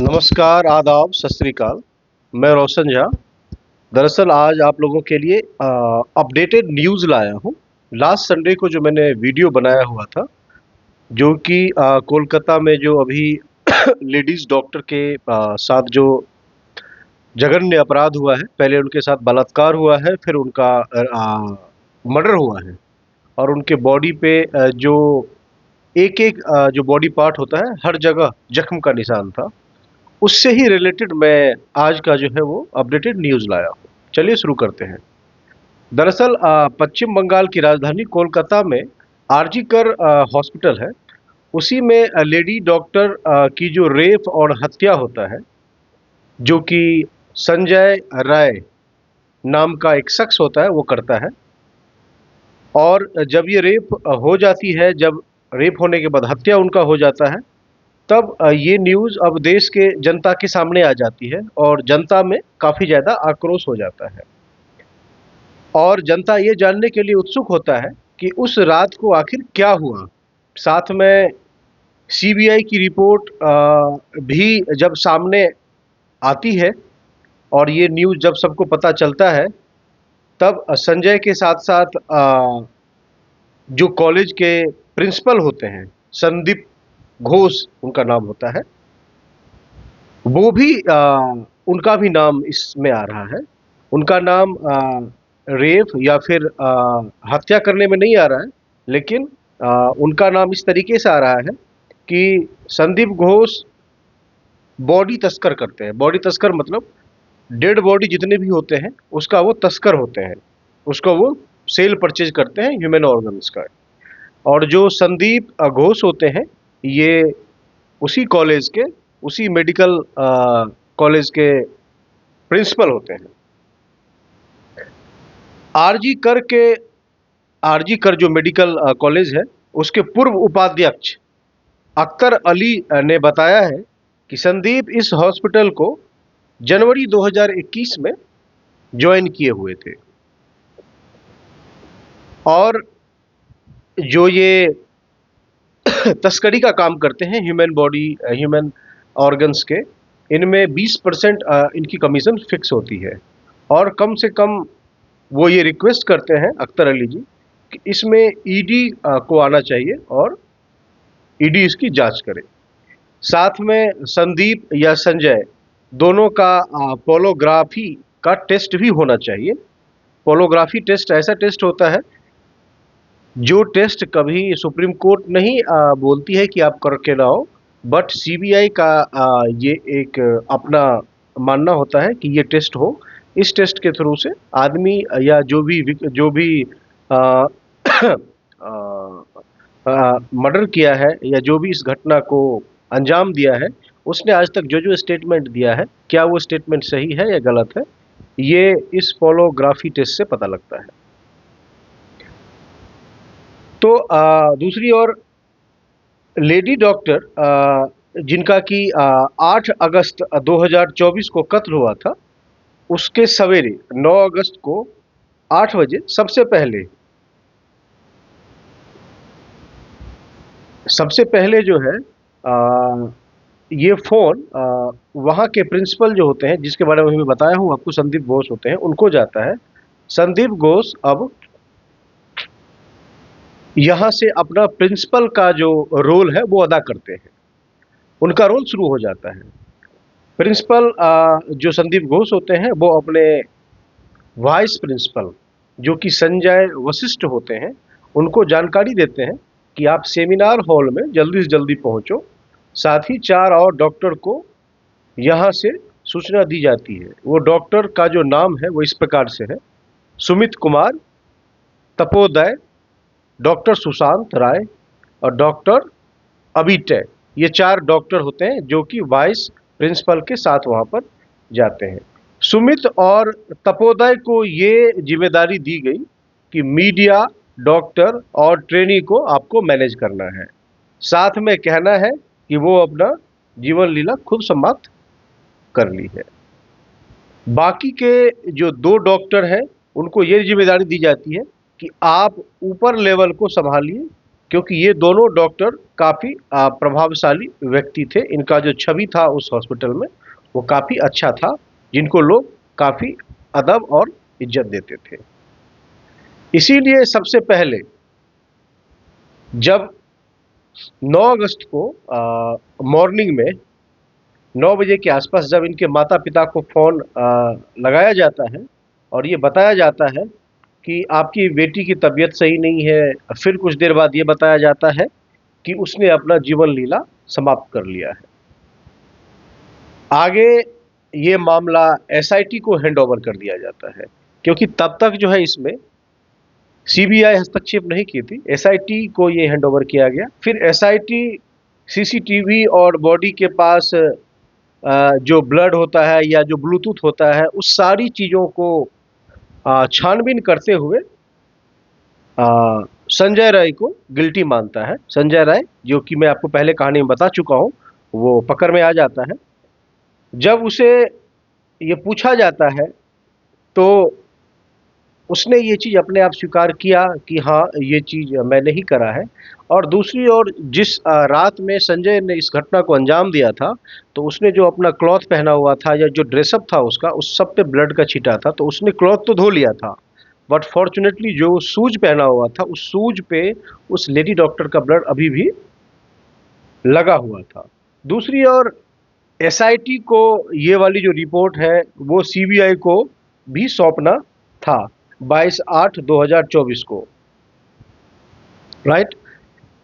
नमस्कार, आदाब, सत श्री अकाल। मैं रोशन झा। दरअसल आज आप लोगों के लिए अपडेटेड न्यूज़ लाया हूँ। लास्ट संडे को जो मैंने वीडियो बनाया हुआ था, जो कि कोलकाता में जो अभी लेडीज़ डॉक्टर के साथ जो जघन्य अपराध हुआ है, पहले उनके साथ बलात्कार हुआ है, फिर उनका मर्डर हुआ है और उनके बॉडी पे जो एक-एक जो बॉडी पार्ट होता है, हर जगह जख्म का निशान था। उससे ही रिलेटेड मैं आज का जो है वो अपडेटेड न्यूज़ लाया हूँ। चलिए शुरू करते हैं। दरअसल पश्चिम बंगाल की राजधानी कोलकाता में आरजी कर हॉस्पिटल है। उसी में लेडी डॉक्टर की जो रेप और हत्या होता है, जो कि संजय राय नाम का एक शख्स होता है, वो करता है। और जब ये रेप हो जाती है, जब रेप होने के बाद हत्या उनका हो जाता है, तब ये न्यूज़ अब देश के जनता के सामने आ जाती है और जनता में काफ़ी ज़्यादा आक्रोश हो जाता है। और जनता ये जानने के लिए उत्सुक होता है कि उस रात को आखिर क्या हुआ? साथ में सीबीआई की रिपोर्ट भी जब सामने आती है और ये न्यूज़ जब सबको पता चलता है, तब संजय के साथ-साथ जो कॉलेज के प्रिंसिपल होते हैं, संदीप घोष उनका नाम होता है, वो भी उनका भी नाम इसमें आ रहा है। उनका नाम रेप या फिर हत्या करने में नहीं आ रहा है, लेकिन उनका नाम इस तरीके से आ रहा है कि संदीप घोष बॉडी तस्कर करते हैं। बॉडी तस्कर मतलब डेड बॉडी जितने भी होते हैं, उसका वो तस्कर होते हैं। उसका वो सेल परचेज़ करते हैं ह्यूमन ऑर्गन्स का। और जो संदीप घोष होते हैं, ये उसी कॉलेज के, उसी मेडिकल कॉलेज के प्रिंसिपल होते हैं। आरजी कर जो मेडिकल कॉलेज है, उसके पूर्व उपाध्यक्ष अख्तर अली ने बताया है कि संदीप इस हॉस्पिटल को जनवरी 2021 में ज्वाइन किए हुए थे और जो ये तस्करी का काम करते हैं ह्यूमन ऑर्गन्स के, इनमें 20% इनकी कमीशन फिक्स होती है। और कम से कम वो ये रिक्वेस्ट करते हैं अख्तर अली जी कि इसमें ईडी को आना चाहिए और ईडी इसकी जांच करे। साथ में संदीप या संजय दोनों का पोलोग्राफी का टेस्ट भी होना चाहिए। पोलोग्राफी टेस्ट ऐसा टेस्ट होता है जो टेस्ट कभी सुप्रीम कोर्ट नहीं बोलती है कि आप करके लाओ, बट सीबीआई का ये एक अपना मानना होता है कि ये टेस्ट हो। इस टेस्ट के थ्रू से आदमी या जो भी मर्डर किया है या जो भी इस घटना को अंजाम दिया है, उसने आज तक जो स्टेटमेंट दिया है, क्या वो स्टेटमेंट सही है या गलत है, ये इस पोलोग्राफी टेस्ट से पता लगता है। तो दूसरी ओर लेडी डॉक्टर जिनका कि 8 अगस्त 2024 को कत्ल हुआ था, उसके सवेरे 9 अगस्त को 8 बजे सबसे पहले जो है ये फ़ोन वहाँ के प्रिंसिपल जो होते हैं, जिसके बारे में मैं बताया हूँ आपको, संदीप घोष होते हैं, उनको जाता है। संदीप घोष अब यहाँ से अपना प्रिंसिपल का जो रोल है वो अदा करते हैं। उनका रोल शुरू हो जाता है। प्रिंसिपल जो संदीप घोष होते हैं, वो अपने वाइस प्रिंसिपल जो कि संजय वशिष्ठ होते हैं, उनको जानकारी देते हैं कि आप सेमिनार हॉल में जल्दी से जल्दी पहुँचो। साथ ही 4 और डॉक्टर को यहाँ से सूचना दी जाती है। वो डॉक्टर का जो नाम है वो इस प्रकार से है: सुमित कुमार, तपोदय, डॉक्टर सुशांत राय और डॉक्टर अभिटय। ये 4 डॉक्टर होते हैं जो कि वाइस प्रिंसिपल के साथ वहाँ पर जाते हैं। सुमित और तपोदय को ये जिम्मेदारी दी गई कि मीडिया, डॉक्टर और ट्रेनी को आपको मैनेज करना है। साथ में कहना है कि वो अपना जीवन लीला खुद समाप्त कर ली है। बाकी के जो 2 डॉक्टर हैं, उनको ये जिम्मेदारी दी जाती है कि आप ऊपर लेवल को संभालिए क्योंकि ये दोनों डॉक्टर काफ़ी प्रभावशाली व्यक्ति थे। इनका जो छवि था उस हॉस्पिटल में वो काफ़ी अच्छा था, जिनको लोग काफ़ी अदब और इज्जत देते थे। इसीलिए सबसे पहले जब 9 अगस्त को मॉर्निंग में 9 बजे के आसपास जब इनके माता पिता को फ़ोन लगाया जाता है और ये बताया जाता है कि आपकी बेटी की तबीयत सही नहीं है, फिर कुछ देर बाद ये बताया जाता है कि उसने अपना जीवन लीला समाप्त कर लिया है। आगे ये मामला एसआईटी को हैंडओवर कर दिया जाता है, क्योंकि तब तक जो है इसमें सीबीआई हस्तक्षेप नहीं की थी, एसआईटी को ये हैंडओवर किया गया। फिर एसआईटी सीसीटीवी और बॉडी के पास जो ब्लड होता है या जो ब्लूटूथ होता है, उस सारी चीज़ों को छानबीन करते हुए संजय राय को गिल्टी मानता है। संजय राय, जो कि मैं आपको पहले कहानी में बता चुका हूँ, वो पकड़ में आ जाता है। जब उसे ये पूछा जाता है तो उसने ये चीज़ अपने आप स्वीकार किया कि हाँ, ये चीज़ मैंने ही करा है। और दूसरी ओर जिस रात में संजय ने इस घटना को अंजाम दिया था, तो उसने जो अपना क्लॉथ पहना हुआ था या जो ड्रेसअप था उसका, उस सब पे ब्लड का छींटा था। तो उसने क्लॉथ तो धो लिया था, बट फॉर्चुनेटली जो शूज पहना हुआ था, उस शूज पे उस लेडी डॉक्टर का ब्लड अभी भी लगा हुआ था। दूसरी ओर एसआईटी को ये वाली जो रिपोर्ट है वो सीबीआई को भी सौंपना था 22/8/2024 को, राइट।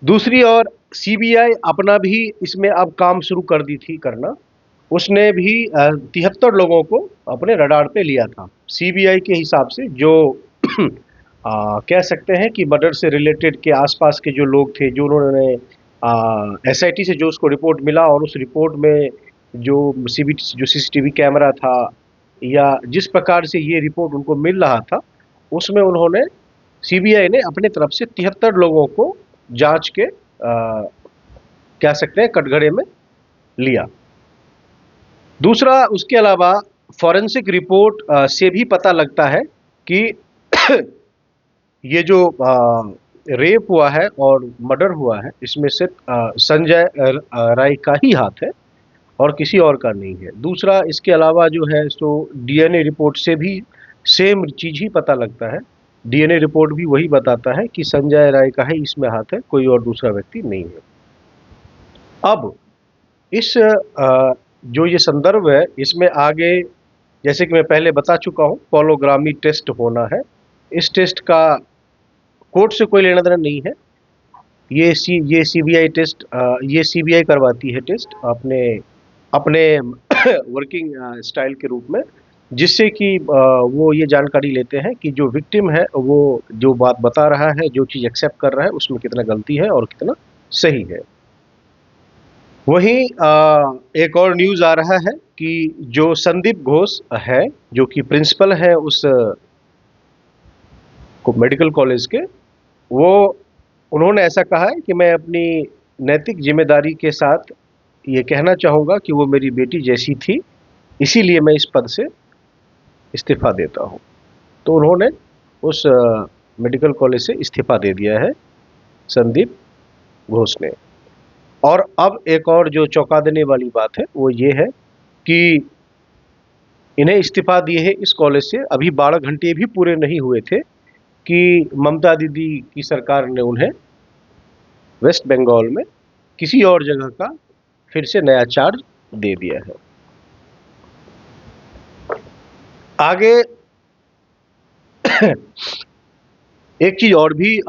दूसरी ओर सीबीआई अपना भी इसमें अब काम शुरू कर दी थी करना। उसने भी 73 लोगों को अपने रडार पे लिया था। सीबीआई के हिसाब से जो कह सकते हैं कि मर्डर से रिलेटेड के आसपास के जो लोग थे, जो उन्होंने एसआईटी से जो उसको रिपोर्ट मिला और उस रिपोर्ट में जो सीसीटीवी कैमरा था या जिस प्रकार से ये रिपोर्ट उनको मिल रहा था, उसमें उन्होंने सीबीआई ने अपने तरफ से 73 लोगों को जांच के कह सकते हैं कटघरे में लिया। दूसरा, उसके अलावा फॉरेंसिक रिपोर्ट से भी पता लगता है कि ये जो रेप हुआ है और मर्डर हुआ है, इसमें सिर्फ संजय राय का ही हाथ है और किसी और का नहीं है। दूसरा, इसके अलावा जो है सो डीएनए रिपोर्ट से भी सेम चीज़ ही पता लगता है। डीएनए रिपोर्ट भी वही बताता है कि संजय राय का ही इसमें हाथ है, कोई और दूसरा व्यक्ति नहीं है। अब इस जो ये संदर्भ है, इसमें आगे जैसे कि मैं पहले बता चुका हूँ, पॉलीग्राफी टेस्ट होना है। इस टेस्ट का कोर्ट से कोई लेना देना नहीं है। ये सीबीआई टेस्ट ये सीबीआई करवाती है टेस्ट अपने अपने वर्किंग स्टाइल के रूप में, जिससे कि वो ये जानकारी लेते हैं कि जो विक्टिम है वो जो बात बता रहा है, जो चीज़ एक्सेप्ट कर रहा है, उसमें कितना गलती है और कितना सही है। वहीं एक और न्यूज़ आ रहा है कि जो संदीप घोष है, जो कि प्रिंसिपल है उस मेडिकल कॉलेज के, वो उन्होंने ऐसा कहा है कि मैं अपनी नैतिक जिम्मेदारी के साथ ये कहना चाहूँगा कि वो मेरी बेटी जैसी थी, इसीलिए मैं इस पद से इस्तीफ़ा देता हूँ। तो उन्होंने उस मेडिकल कॉलेज से इस्तीफ़ा दे दिया है संदीप घोष ने। और अब एक और जो चौंका देने वाली बात है वो ये है कि इन्हें इस्तीफ़ा दिए है इस कॉलेज से अभी 12 घंटे भी पूरे नहीं हुए थे कि ममता दीदी की सरकार ने उन्हें वेस्ट बंगाल में किसी और जगह का फिर से नया चार्ज दे दिया है। आगे एक चीज़ और भी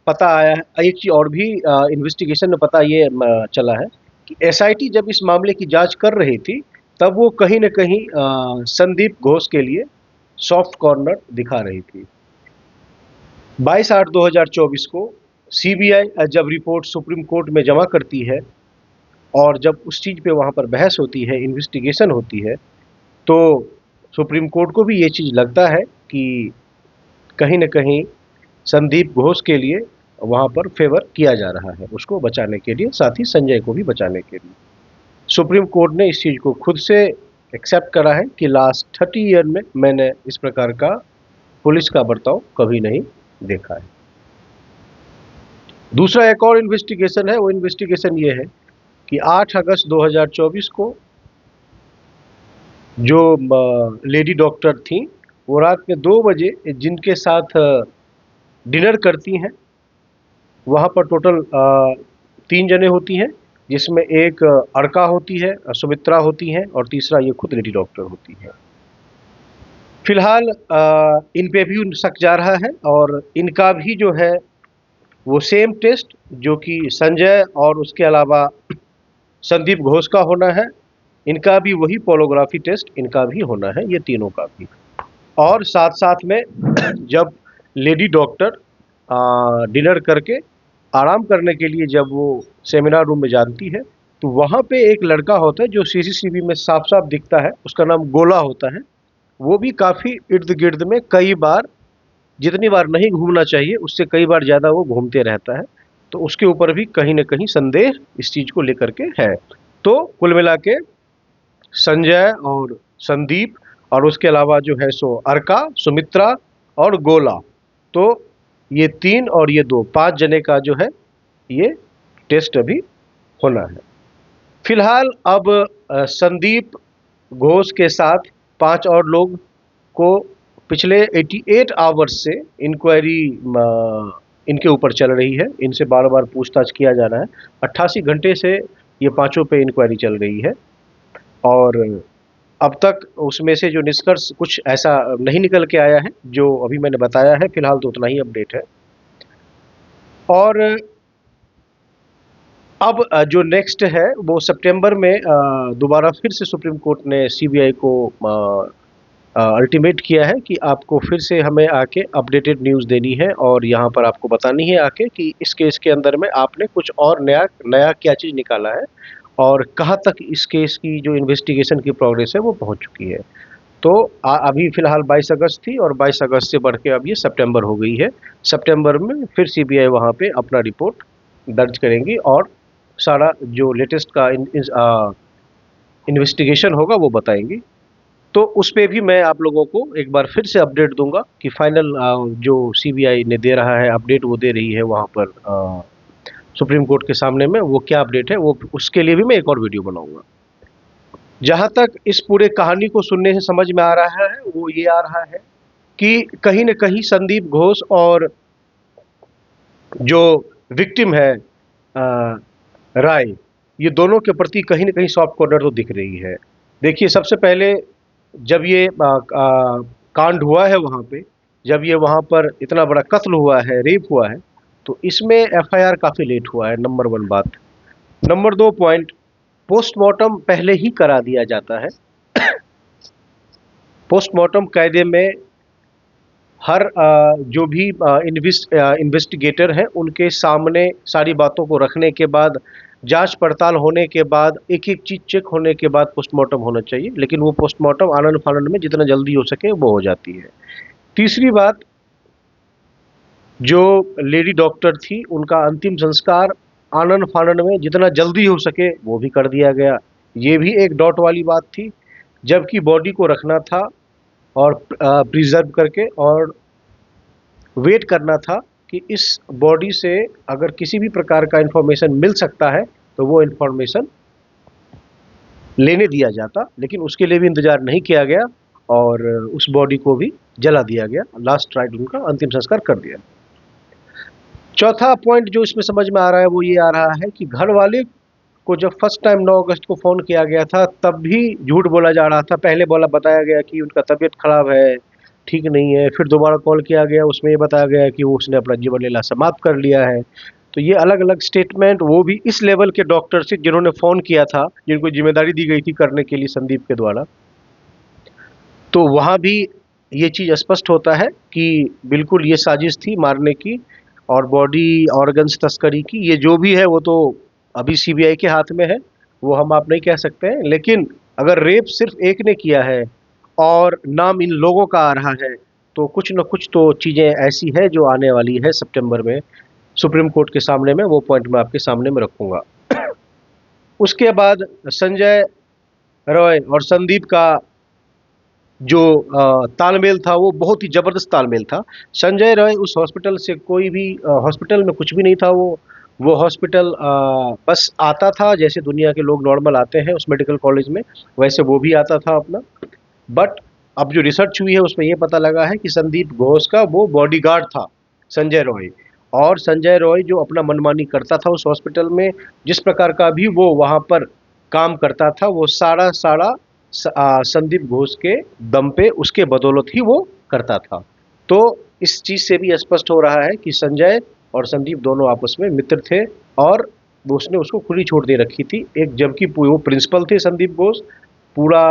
पता आया है, एक चीज़ और भी इन्वेस्टिगेशन में पता ये चला है कि एसआईटी जब इस मामले की जांच कर रही थी, तब वो कहीं न कहीं संदीप घोष के लिए सॉफ्ट कॉर्नर दिखा रही थी। 22/8/2024 को सीबीआई जब रिपोर्ट सुप्रीम कोर्ट में जमा करती है और जब उस चीज़ पे वहाँ पर बहस होती है, इन्वेस्टिगेशन होती है, तो सुप्रीम कोर्ट को भी ये चीज़ लगता है कि कहीं न कहीं संदीप घोष के लिए वहाँ पर फेवर किया जा रहा है, उसको बचाने के लिए, साथ ही संजय को भी बचाने के लिए। सुप्रीम कोर्ट ने इस चीज़ को खुद से एक्सेप्ट करा है कि लास्ट 30 ईयर में मैंने इस प्रकार का पुलिस का बर्ताव कभी नहीं देखा है। दूसरा एक और इन्वेस्टिगेशन है। वो इन्वेस्टिगेशन ये है कि 8 अगस्त 2024 को जो लेडी डॉक्टर थी, वो रात में 2 बजे जिनके साथ डिनर करती हैं, वहाँ पर टोटल 3 जने होती हैं, जिसमें एक अर्का होती है, सुमित्रा होती हैं, और तीसरा ये खुद लेडी डॉक्टर होती है। फिलहाल इन पे भी शक जा रहा है, और इनका भी जो है वो सेम टेस्ट जो कि संजय और उसके अलावा संदीप घोष का होना है, इनका भी वही पोलोग्राफी टेस्ट इनका भी होना है, ये तीनों का भी। और साथ साथ में जब लेडी डॉक्टर डिनर करके आराम करने के लिए जब वो सेमिनार रूम में जाती है, तो वहाँ पे एक लड़का होता है जो सीसीटीवी में साफ साफ दिखता है, उसका नाम गोला होता है। वो भी काफ़ी इर्द गिर्द में कई बार, जितनी बार नहीं घूमना चाहिए उससे कई बार ज़्यादा वो घूमते रहता है। तो उसके ऊपर भी कहीं ना कहीं संदेह इस चीज़ को लेकर के है। तो कुल मिला के संजय और संदीप और उसके अलावा जो है सो अर्का, सुमित्रा और गोला, तो ये 3 और ये 2, 5 जने का जो है ये टेस्ट अभी होना है। फिलहाल अब संदीप घोष के साथ 5 और लोग को पिछले 88 आवर्स से इंक्वायरी इनके ऊपर चल रही है। इनसे बार बार पूछताछ किया जा रहा है। 88 घंटे से ये पांचों पे इंक्वायरी चल रही है, और अब तक उसमें से जो निष्कर्ष कुछ ऐसा नहीं निकल के आया है जो अभी मैंने बताया है। फिलहाल तो उतना ही अपडेट है। और अब जो नेक्स्ट है वो सितंबर में दोबारा फिर से सुप्रीम कोर्ट ने सीबीआई को अल्टीमेट किया है कि आपको फिर से हमें आके अपडेटेड न्यूज़ देनी है, और यहाँ पर आपको बतानी है आके कि इस केस के अंदर में आपने कुछ और नया नया क्या चीज़ निकाला है, और कहाँ तक इस केस की जो इन्वेस्टिगेशन की प्रोग्रेस है वो पहुँच चुकी है। तो अभी फ़िलहाल 22 अगस्त थी, और 22 अगस्त से बढ़ के अब ये सितंबर हो गई है। सितंबर में फिर सीबीआई वहाँ पे अपना रिपोर्ट दर्ज करेंगी, और सारा जो लेटेस्ट का इन्वेस्टिगेशन होगा वो बताएंगी। तो उस पे भी मैं आप लोगों को एक बार फिर से अपडेट दूंगा कि फाइनल जो सीबीआई ने दे रहा है अपडेट, वो दे रही है वहाँ पर सुप्रीम कोर्ट के सामने में, वो क्या अपडेट है, वो उसके लिए भी मैं एक और वीडियो बनाऊंगा। जहाँ तक इस पूरे कहानी को सुनने से समझ में आ रहा है वो ये आ रहा है कि कहीं न कहीं संदीप घोष और जो विक्टिम है राय, ये दोनों के प्रति कहीं न कहीं सॉफ्ट कॉर्नर तो दिख रही है। देखिए, सबसे पहले जब ये कांड हुआ है वहाँ पे, जब ये वहाँ पर इतना बड़ा कत्ल हुआ है, रेप हुआ है, तो इसमें एफआईआर काफ़ी लेट हुआ है, नंबर 1 बात। नंबर 2 पॉइंट, पोस्टमार्टम पहले ही करा दिया जाता है। पोस्टमार्टम कायदे में हर जो भी इन्वेस्टिगेटर हैं उनके सामने सारी बातों को रखने के बाद, जांच पड़ताल होने के बाद, एक एक चीज़ चेक होने के बाद पोस्टमार्टम होना चाहिए, लेकिन वो पोस्टमार्टम आनन फानन में जितना जल्दी हो सके वो हो जाती है। तीसरी बात, जो लेडी डॉक्टर थी उनका अंतिम संस्कार आनन फानन में जितना जल्दी हो सके वो भी कर दिया गया, ये भी एक डॉट वाली बात थी। जबकि बॉडी को रखना था और प्रिजर्व करके, और वेट करना था कि इस बॉडी से अगर किसी भी प्रकार का इन्फॉर्मेशन मिल सकता है तो वो इन्फॉर्मेशन लेने दिया जाता, लेकिन उसके लिए भी इंतज़ार नहीं किया गया, और उस बॉडी को भी जला दिया गया। लास्ट राइट उनका अंतिम संस्कार कर दिया। चौथा पॉइंट जो इसमें समझ में आ रहा है वो ये आ रहा है कि घर वाले को जब फर्स्ट टाइम 9 अगस्त को फ़ोन किया गया था तब भी झूठ बोला जा रहा था। पहले बताया गया कि उनका तबीयत खराब है, ठीक नहीं है, फिर दोबारा कॉल किया गया, उसमें ये बताया गया कि वो उसने अपना जीवन लीला समाप्त कर लिया है। तो ये अलग-अलग स्टेटमेंट, वो भी इस लेवल के डॉक्टर से जिन्होंने फ़ोन किया था, जिनको ज़िम्मेदारी दी गई थी करने के लिए संदीप के द्वारा। तो वहाँ भी ये चीज़ स्पष्ट होता है कि बिल्कुल ये साजिश थी मारने की और बॉडी ऑर्गन्स तस्करी की। ये जो भी है वो तो अभी सीबीआई के हाथ में है, वो हम आप नहीं कह सकते हैं। लेकिन अगर रेप सिर्फ एक ने किया है और नाम इन लोगों का आ रहा है, तो कुछ न कुछ तो चीज़ें ऐसी है जो आने वाली है सितंबर में सुप्रीम कोर्ट के सामने में। वो पॉइंट मैं आपके सामने में रखूँगा। उसके बाद संजय रॉय और संदीप का जो तालमेल था वो बहुत ही ज़बरदस्त तालमेल था। संजय रॉय उस हॉस्पिटल से कोई भी हॉस्पिटल में कुछ भी नहीं था, वो हॉस्पिटल बस आता था जैसे दुनिया के लोग नॉर्मल आते हैं उस मेडिकल कॉलेज में, वैसे वो भी आता था अपना। बट अब जो रिसर्च हुई है उसमें ये पता लगा है कि संदीप घोष का वो बॉडीगार्ड था संजय रॉय। और संजय रॉय जो अपना मनमानी करता था उस हॉस्पिटल में, जिस प्रकार का भी वो वहाँ पर काम करता था, वो सारा सारा संदीप घोष के दम पे उसके बदौलत ही वो करता था। तो इस चीज़ से भी स्पष्ट हो रहा है कि संजय और संदीप दोनों आपस में मित्र थे और उसने उसको खुली छूट दे रखी थी। एक जबकि वो प्रिंसिपल थे संदीप घोष, पूरा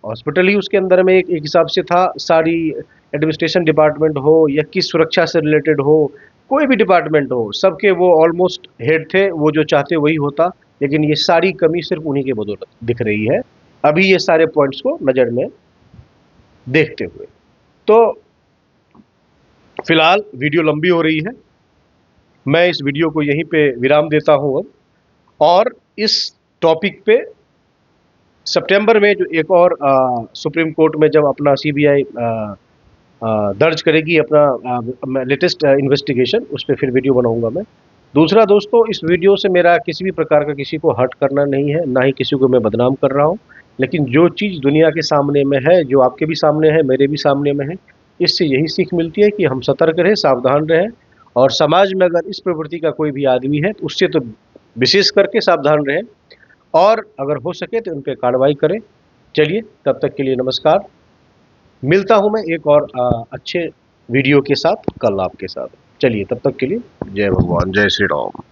हॉस्पिटल ही उसके अंदर में एक हिसाब से था, सारी एडमिनिस्ट्रेशन डिपार्टमेंट हो या किस सुरक्षा से रिलेटेड हो, कोई भी डिपार्टमेंट हो, सबके वो ऑलमोस्ट हेड थे, वो जो चाहते वही होता। लेकिन ये सारी कमी सिर्फ उन्हीं के बदौलत दिख रही है अभी ये सारे पॉइंट्स को नज़र में देखते हुए। तो फिलहाल वीडियो लंबी हो रही है, मैं इस वीडियो को यहीं पे विराम देता हूं अब, और इस टॉपिक पे सितंबर में जो एक और सुप्रीम कोर्ट में जब अपना सीबीआई दर्ज करेगी अपना लेटेस्ट इन्वेस्टिगेशन, उस पर फिर वीडियो बनाऊंगा मैं। दूसरा दोस्तों, इस वीडियो से मेरा किसी भी प्रकार का किसी को हर्ट करना नहीं है, ना ही किसी को मैं बदनाम कर रहा हूँ। लेकिन जो चीज़ दुनिया के सामने में है, जो आपके भी सामने है, मेरे भी सामने में है, इससे यही सीख मिलती है कि हम सतर्क रहें, सावधान रहें। और समाज में अगर इस प्रवृत्ति का कोई भी आदमी है तो उससे तो विशेष करके सावधान रहें, और अगर हो सके तो उन पर कार्रवाई करें। चलिए, तब तक के लिए नमस्कार। मिलता हूं मैं एक और अच्छे वीडियो के साथ कल आपके साथ। चलिए, तब तक के लिए जय भगवान, जय श्री राम।